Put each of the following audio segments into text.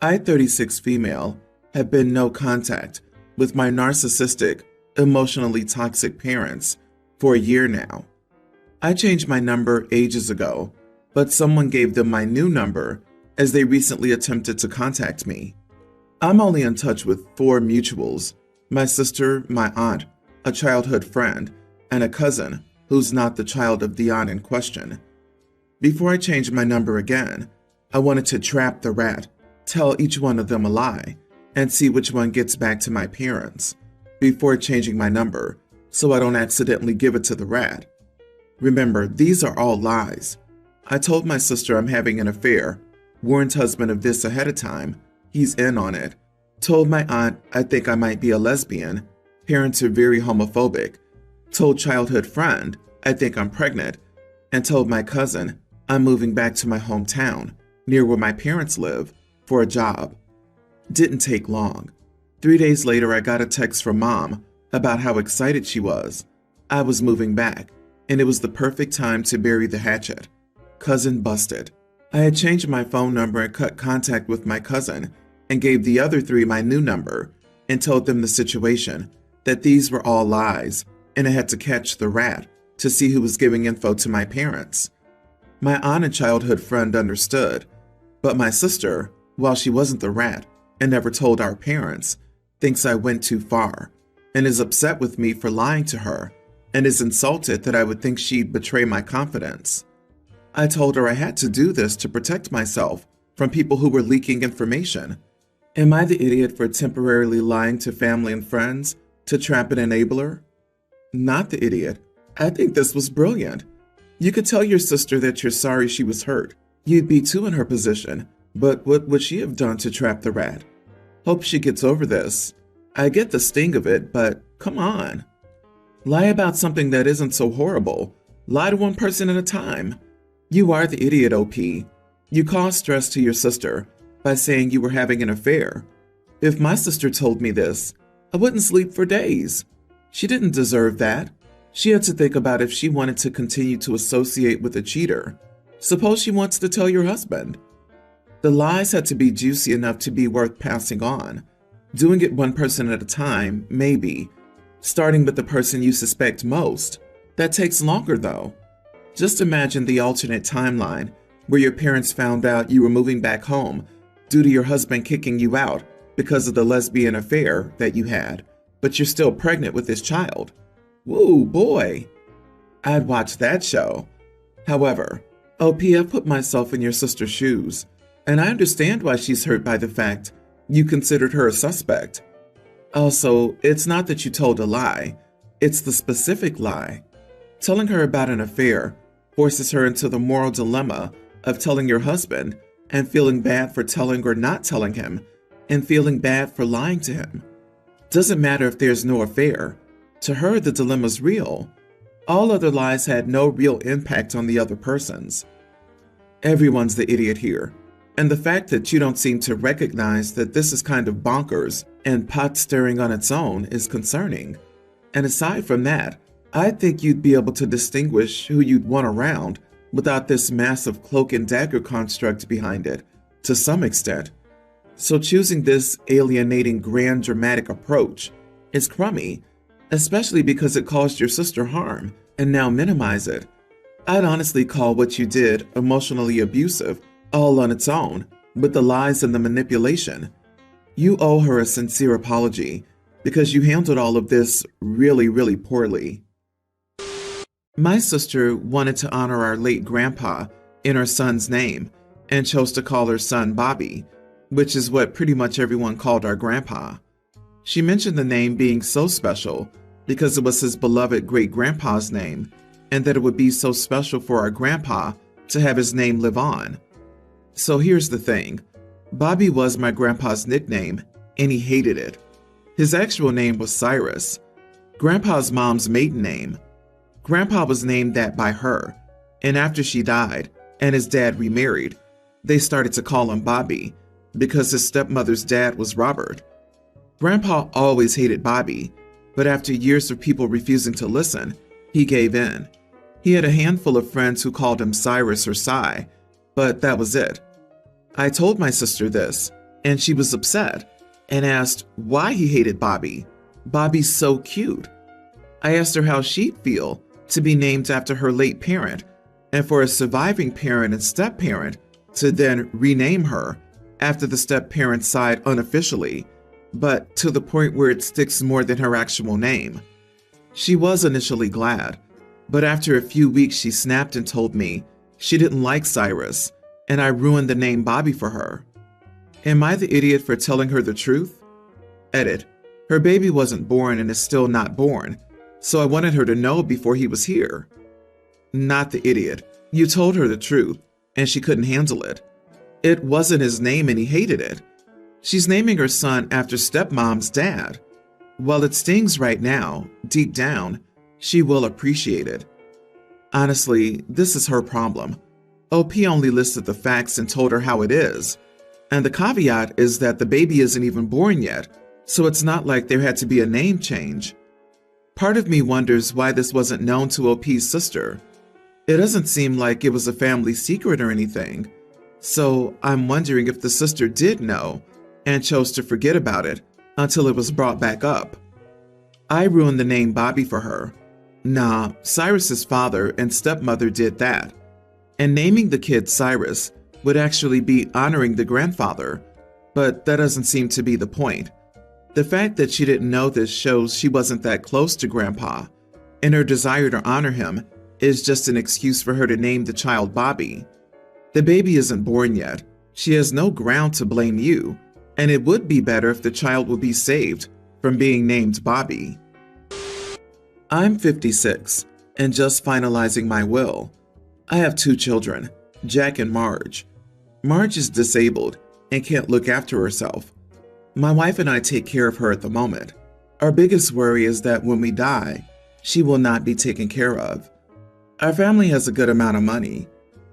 I, 36 female, have been no contact with my narcissistic, emotionally toxic parents for a year now. I changed my number ages ago, but someone gave them my new number as they recently attempted to contact me. I'm only in touch with 4 mutuals: my sister, my aunt, a childhood friend, and a cousin who's not the child of the aunt in question. Before I changed my number again, I wanted to trap the rat, tell each one of them a lie, and see which one gets back to my parents before changing my number so I don't accidentally give it to the rat. Remember, these are all lies. I told my sister I'm having an affair, warned husband of this ahead of time, he's in on it, told my aunt I think I might be a lesbian, parents are very homophobic, told childhood friend I think I'm pregnant, and told my cousin I'm moving back to my hometown, near where my parents live, for a job. Didn't take long. 3 days later, I got a text from Mom about how excited she was. I was moving back, and it was the perfect time to bury the hatchet. Cousin busted. I had changed my phone number and cut contact with my cousin, and gave the other 3 my new number, and told them the situation, that these were all lies, and I had to catch the rat to see who was giving info to my parents. My aunt and childhood friend understood, but my sister, while she wasn't the rat and never told our parents, thinks I went too far, and is upset with me for lying to her, and is insulted that I would think she'd betray my confidence. I told her I had to do this to protect myself from people who were leaking information. Am I the idiot for temporarily lying to family and friends to trap an enabler? Not the idiot. I think this was brilliant. You could tell your sister that you're sorry she was hurt. You'd be too in her position, but what would she have done to trap the rat? Hope she gets over this. I get the sting of it, but come on. Lie about something that isn't so horrible. Lie to one person at a time. You are the idiot, OP. You caused stress to your sister by saying you were having an affair. If my sister told me this, I wouldn't sleep for days. She didn't deserve that. She had to think about if she wanted to continue to associate with a cheater. Suppose she wants to tell your husband. The lies had to be juicy enough to be worth passing on. Doing it one person at a time, maybe. Starting with the person you suspect most. That takes longer though. Just imagine the alternate timeline where your parents found out you were moving back home due to your husband kicking you out because of the lesbian affair that you had, but you're still pregnant with this child. Whoa, boy. I'd watch that show. However, OP, I've put myself in your sister's shoes, and I understand why she's hurt by the fact you considered her a suspect. Also, it's not that you told a lie, it's the specific lie. Telling her about an affair forces her into the moral dilemma of telling your husband and feeling bad for telling or not telling him, and feeling bad for lying to him. Doesn't matter if there's no affair. To her, the dilemma's real. All other lies had no real impact on the other persons. Everyone's the idiot here. And the fact that you don't seem to recognize that this is kind of bonkers and pot stirring on its own is concerning. And aside from that, I think you'd be able to distinguish who you'd want around without this massive cloak and dagger construct behind it, to some extent. So choosing this alienating grand dramatic approach is crummy, especially because it caused your sister harm and now minimize it. I'd honestly call what you did emotionally abusive all on its own, with the lies and the manipulation. You owe her a sincere apology because you handled all of this really, really poorly. My sister wanted to honor our late grandpa in her son's name and chose to call her son Bobby, which is what pretty much everyone called our grandpa. She mentioned the name being so special because it was his beloved great-grandpa's name, and that it would be so special for our grandpa to have his name live on. So here's the thing. Bobby was my grandpa's nickname, and he hated it. His actual name was Cyrus, Grandpa's mom's maiden name. Grandpa was named that by her, and after she died and his dad remarried, they started to call him Bobby because his stepmother's dad was Robert. Grandpa always hated Bobby, but after years of people refusing to listen, he gave in. He had a handful of friends who called him Cyrus or Cy, but that was it. I told my sister this, and she was upset and asked why he hated Bobby. Bobby's so cute. I asked her how she'd feel to be named after her late parent and for a surviving parent and step-parent to then rename her after the step-parent side unofficially, but to the point where it sticks more than her actual name. She was initially glad, but after a few weeks she snapped and told me she didn't like Cyrus, and I ruined the name Bobby for her. Am I the idiot for telling her the truth? Edit. Her baby wasn't born and is still not born, so I wanted her to know before he was here. Not the idiot. You told her the truth, and she couldn't handle it. It wasn't his name and he hated it. She's naming her son after stepmom's dad. While it stings right now, deep down, she will appreciate it. Honestly, this is her problem. OP only listed the facts and told her how it is. And the caveat is that the baby isn't even born yet, so it's not like there had to be a name change. Part of me wonders why this wasn't known to OP's sister. It doesn't seem like it was a family secret or anything, so I'm wondering if the sister did know and chose to forget about it until it was brought back up. I ruined the name Bobby for her. Nah, Cyrus's father and stepmother did that. And naming the kid Cyrus would actually be honoring the grandfather, but that doesn't seem to be the point. The fact that she didn't know this shows she wasn't that close to Grandpa, and her desire to honor him is just an excuse for her to name the child Bobby. The baby isn't born yet. She has no ground to blame you, and it would be better if the child would be saved from being named Bobby. I'm 56 and just finalizing my will. I have 2 children, Jack and Marge. Marge is disabled and can't look after herself. My wife and I take care of her at the moment. Our biggest worry is that when we die, she will not be taken care of. Our family has a good amount of money.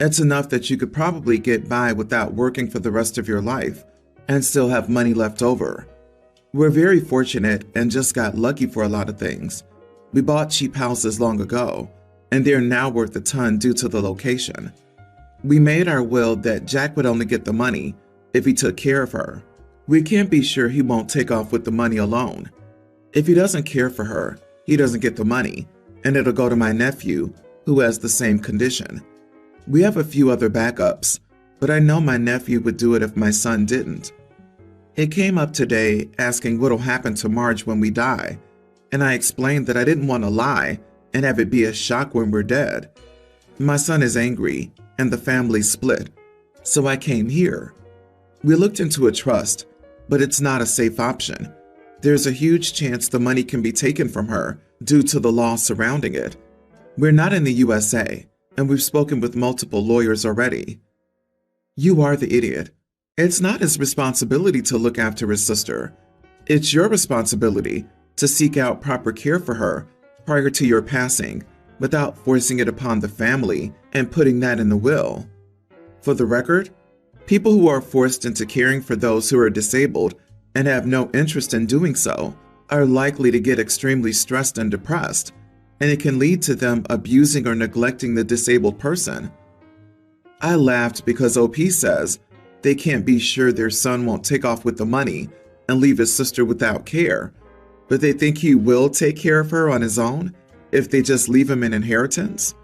It's enough that you could probably get by without working for the rest of your life and still have money left over. We're very fortunate and just got lucky for a lot of things. We bought cheap houses long ago, and they're now worth a ton due to the location. We made our will that Jack would only get the money if he took care of her. We can't be sure he won't take off with the money alone. If he doesn't care for her, he doesn't get the money, and it'll go to my nephew, who has the same condition. We have a few other backups, but I know my nephew would do it if my son didn't. It came up today asking what'll happen to Marge when we die, and I explained that I didn't want to lie and have it be a shock when we're dead. My son is angry, and the family's split, so I came here. We looked into a trust, but it's not a safe option. There's a huge chance the money can be taken from her due to the law surrounding it. We're not in the USA, and we've spoken with multiple lawyers already. You are the idiot. It's not his responsibility to look after his sister. It's your responsibility to seek out proper care for her prior to your passing without forcing it upon the family and putting that in the will. For the record, people who are forced into caring for those who are disabled and have no interest in doing so are likely to get extremely stressed and depressed, and it can lead to them abusing or neglecting the disabled person. I laughed because OP says they can't be sure their son won't take off with the money and leave his sister without care, but they think he will take care of her on his own if they just leave him an inheritance?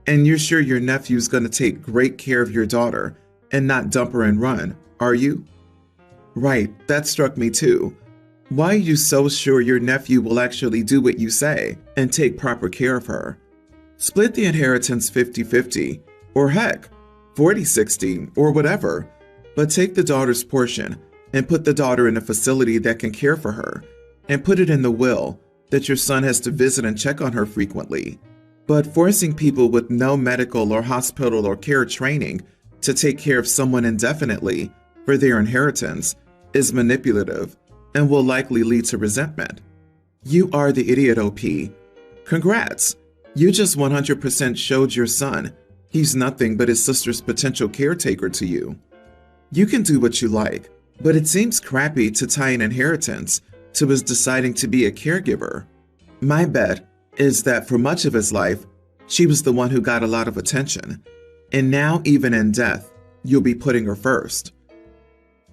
And you're sure your nephew's going to take great care of your daughter and not dump her and run, are you? Right, that struck me too. Why are you so sure your nephew will actually do what you say and take proper care of her? Split the inheritance 50-50, or heck, 40-60, or whatever, but take the daughter's portion and put the daughter in a facility that can care for her, and put it in the will that your son has to visit and check on her frequently. But forcing people with no medical or hospital or care training to take care of someone indefinitely for their inheritance is manipulative and will likely lead to resentment. You are the idiot, OP. Congrats! You just 100% showed your son he's nothing but his sister's potential caretaker to you. You can do what you like, but it seems crappy to tie an inheritance to his deciding to be a caregiver. My bet is that for much of his life, she was the one who got a lot of attention, and now even in death, you'll be putting her first.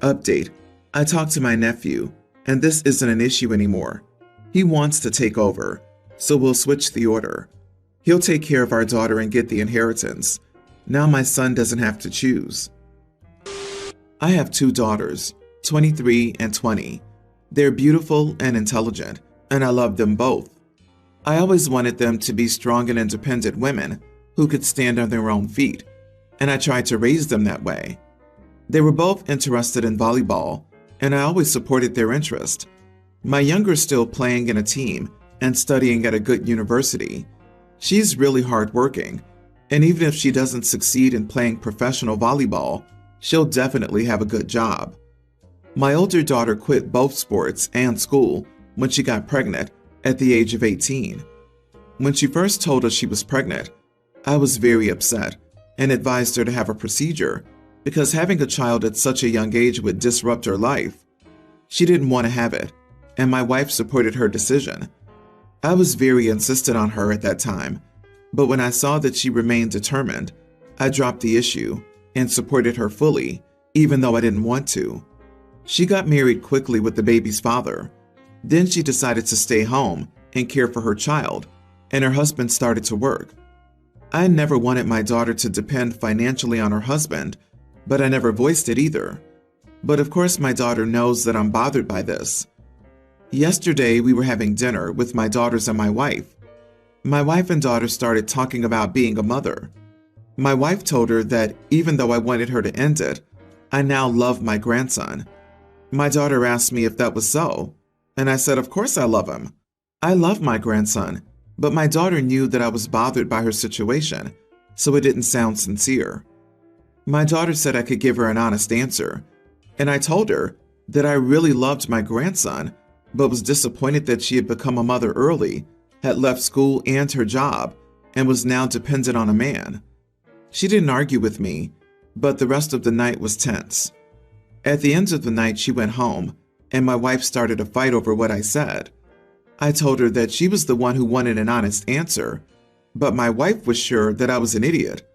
Update: I talked to my nephew, and this isn't an issue anymore. He wants to take over, so we'll switch the order. He'll take care of our daughter and get the inheritance. Now my son doesn't have to choose. I have 2 daughters, 23 and 20. They're beautiful and intelligent, and I love them both. I always wanted them to be strong and independent women who could stand on their own feet, and I tried to raise them that way. They were both interested in volleyball, and I always supported their interest. My younger is still playing in a team and studying at a good university. She's really hardworking, and even if she doesn't succeed in playing professional volleyball, she'll definitely have a good job. My older daughter quit both sports and school when she got pregnant at the age of 18. When she first told us she was pregnant, I was very upset and advised her to have a procedure because having a child at such a young age would disrupt her life. She didn't want to have it, and my wife supported her decision. I was very insistent on her at that time, but when I saw that she remained determined, I dropped the issue and supported her fully, even though I didn't want to. She got married quickly with the baby's father. Then she decided to stay home and care for her child, and her husband started to work. I never wanted my daughter to depend financially on her husband, but I never voiced it either. But of course my daughter knows that I'm bothered by this. Yesterday we were having dinner with my daughters and my wife. My wife and daughter started talking about being a mother. My wife told her that even though I wanted her to end it, I now love my grandson. My daughter asked me if that was so, and I said of course I love him. I love my grandson, but my daughter knew that I was bothered by her situation, so it didn't sound sincere. My daughter said I could give her an honest answer, and I told her that I really loved my grandson, but was disappointed that she had become a mother early, had left school and her job, and was now dependent on a man. She didn't argue with me, but the rest of the night was tense. At the end of the night, she went home, and my wife started a fight over what I said. I told her that she was the one who wanted an honest answer, but my wife was sure that I was an idiot.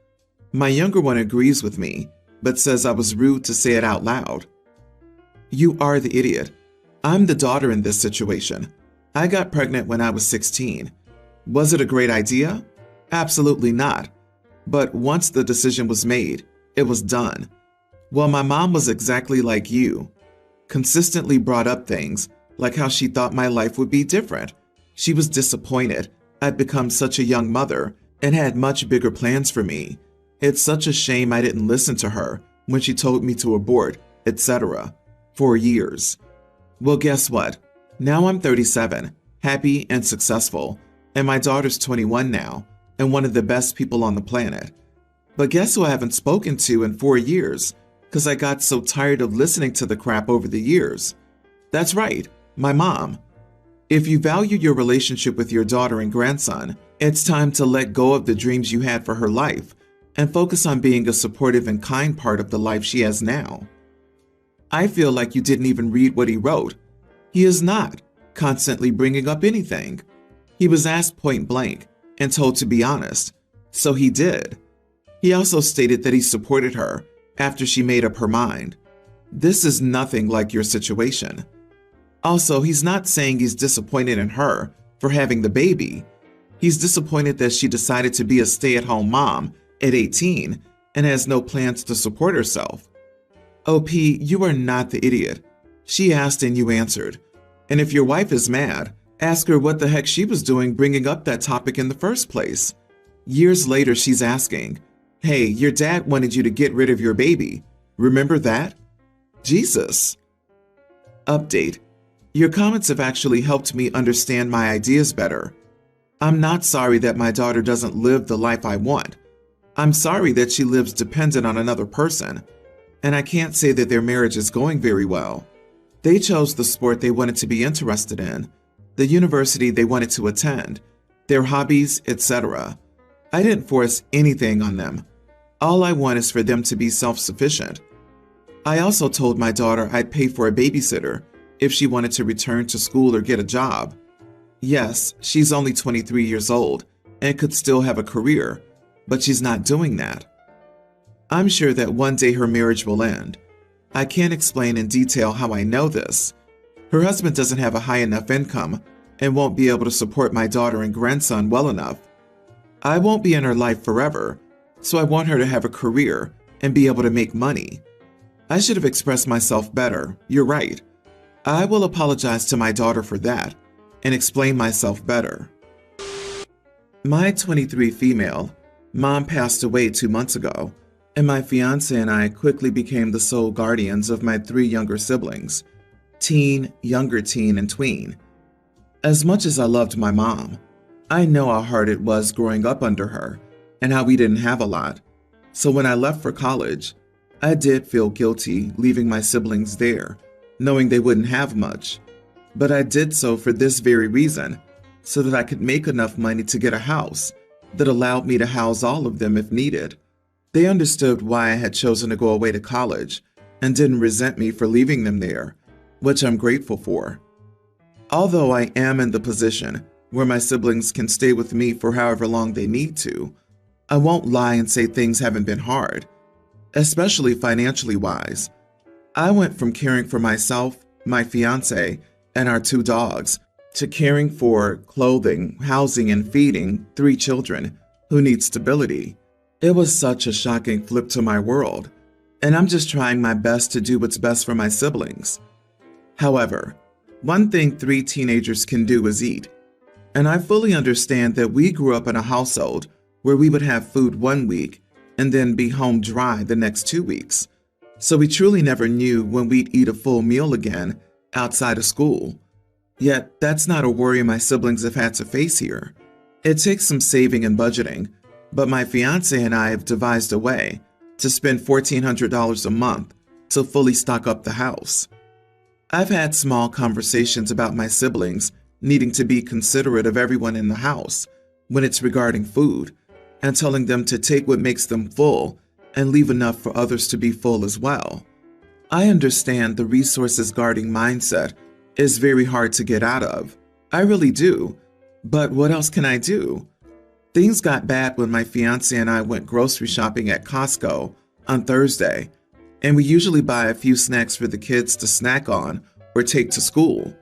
My younger one agrees with me, but says I was rude to say it out loud. You are the idiot. I'm the daughter in this situation. I got pregnant when I was 16. Was it a great idea? Absolutely not. But once the decision was made, it was done. Well, my mom was exactly like you. Consistently brought up things like how she thought my life would be different. She was disappointed I'd become such a young mother and had much bigger plans for me. It's such a shame I didn't listen to her when she told me to abort, etc. for years. Well, guess what? Now I'm 37, happy and successful, and my daughter's 21 now, and one of the best people on the planet. But guess who I haven't spoken to in 4 years, because I got so tired of listening to the crap over the years? That's right, my mom. If you value your relationship with your daughter and grandson, it's time to let go of the dreams you had for her life and focus on being a supportive and kind part of the life she has now. I feel like you didn't even read what he wrote. He is not constantly bringing up anything. He was asked point blank and told to be honest, so he did. He also stated that he supported her after she made up her mind. This is nothing like your situation. Also, he's not saying he's disappointed in her for having the baby. He's disappointed that she decided to be a stay-at-home mom at 18 and has no plans to support herself. OP, you are not the idiot. She asked and you answered. And if your wife is mad, ask her what the heck she was doing bringing up that topic in the first place. Years later, she's asking, hey, your dad wanted you to get rid of your baby. Remember that? Jesus. Update. Your comments have actually helped me understand my ideas better. I'm not sorry that my daughter doesn't live the life I want. I'm sorry that she lives dependent on another person. And I can't say that their marriage is going very well. They chose the sport they wanted to be interested in, the university they wanted to attend, their hobbies, etc. I didn't force anything on them. All I want is for them to be self-sufficient. I also told my daughter I'd pay for a babysitter if she wanted to return to school or get a job. Yes, she's only 23 years old and could still have a career, but she's not doing that. I'm sure that one day her marriage will end. I can't explain in detail how I know this. Her husband doesn't have a high enough income and won't be able to support my daughter and grandson well enough. I won't be in her life forever, so I want her to have a career and be able to make money. I should have expressed myself better, you're right. I will apologize to my daughter for that and explain myself better. My 23 female mom passed away 2 months ago, and my fiance and I quickly became the sole guardians of my 3 younger siblings, teen, younger teen, and tween. As much as I loved my mom, I know how hard it was growing up under her and how we didn't have a lot. So when I left for college, I did feel guilty leaving my siblings there, knowing they wouldn't have much. But I did so for this very reason, so that I could make enough money to get a house that allowed me to house all of them if needed. They understood why I had chosen to go away to college and didn't resent me for leaving them there, which I'm grateful for. Although I am in the position where my siblings can stay with me for however long they need to, I won't lie and say things haven't been hard, especially financially wise. I went from caring for myself, my fiance, and our 2 dogs to caring for clothing, housing, and feeding 3 children who need stability. It was such a shocking flip to my world, and I'm just trying my best to do what's best for my siblings. However, one thing 3 teenagers can do is eat, and I fully understand that we grew up in a household where we would have food 1 week and then be home dry the next 2 weeks, so we truly never knew when we'd eat a full meal again outside of school. Yet, that's not a worry my siblings have had to face here. It takes some saving and budgeting, but my fiance and I have devised a way to spend $1,400 a month to fully stock up the house. I've had small conversations about my siblings needing to be considerate of everyone in the house when it's regarding food, and telling them to take what makes them full and leave enough for others to be full as well. I understand the resources guarding mindset is very hard to get out of. I really do. But what else can I do? Things got bad when my fiance and I went grocery shopping at Costco on Thursday, and we usually buy a few snacks for the kids to snack on or take to school.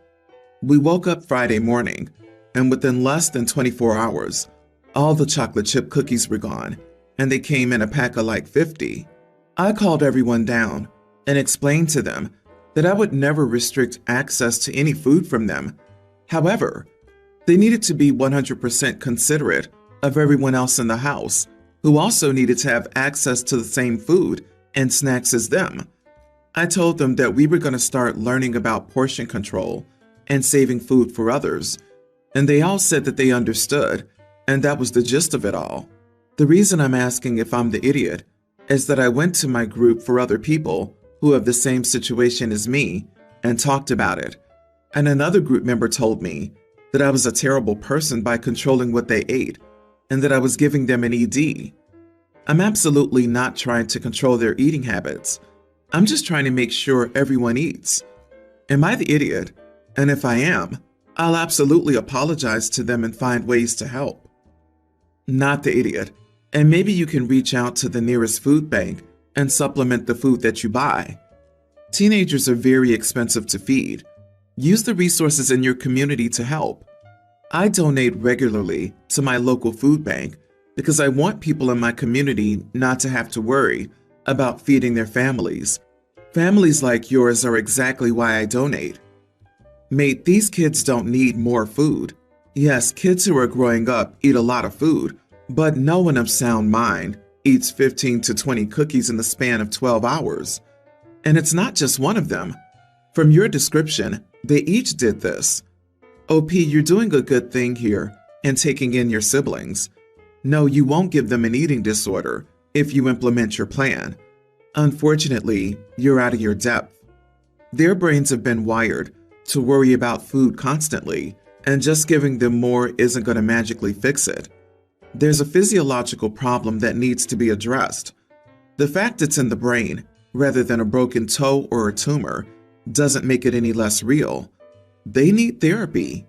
We woke up Friday morning, and within less than 24 hours, all the chocolate chip cookies were gone, and they came in a pack of like 50. I called everyone down and explained to them that I would never restrict access to any food from them. However, they needed to be 100% considerate of everyone else in the house, who also needed to have access to the same food and snacks as them. I told them that we were going to start learning about portion control and saving food for others, and they all said that they understood, and that was the gist of it all. The reason I'm asking if I'm the idiot is that I went to my group for other people who have the same situation as me and talked about it, and another group member told me that I was a terrible person by controlling what they ate and that I was giving them an ED. I'm absolutely not trying to control their eating habits. I'm just trying to make sure everyone eats. Am I the idiot? And if I am, I'll absolutely apologize to them and find ways to help. Not the idiot. And maybe you can reach out to the nearest food bank and supplement the food that you buy. Teenagers are very expensive to feed. Use the resources in your community to help. I donate regularly to my local food bank because I want people in my community not to have to worry about feeding their families. Families like yours are exactly why I donate. Mate, these kids don't need more food. Yes, kids who are growing up eat a lot of food, but no one of sound mind eats 15 to 20 cookies in the span of 12 hours. And it's not just one of them. From your description, they each did this. OP, you're doing a good thing here and taking in your siblings. No, you won't give them an eating disorder if you implement your plan. Unfortunately, you're out of your depth. Their brains have been wired to worry about food constantly, and just giving them more isn't going to magically fix it. There's a physiological problem that needs to be addressed. The fact it's in the brain, rather than a broken toe or a tumor, doesn't make it any less real. They need therapy.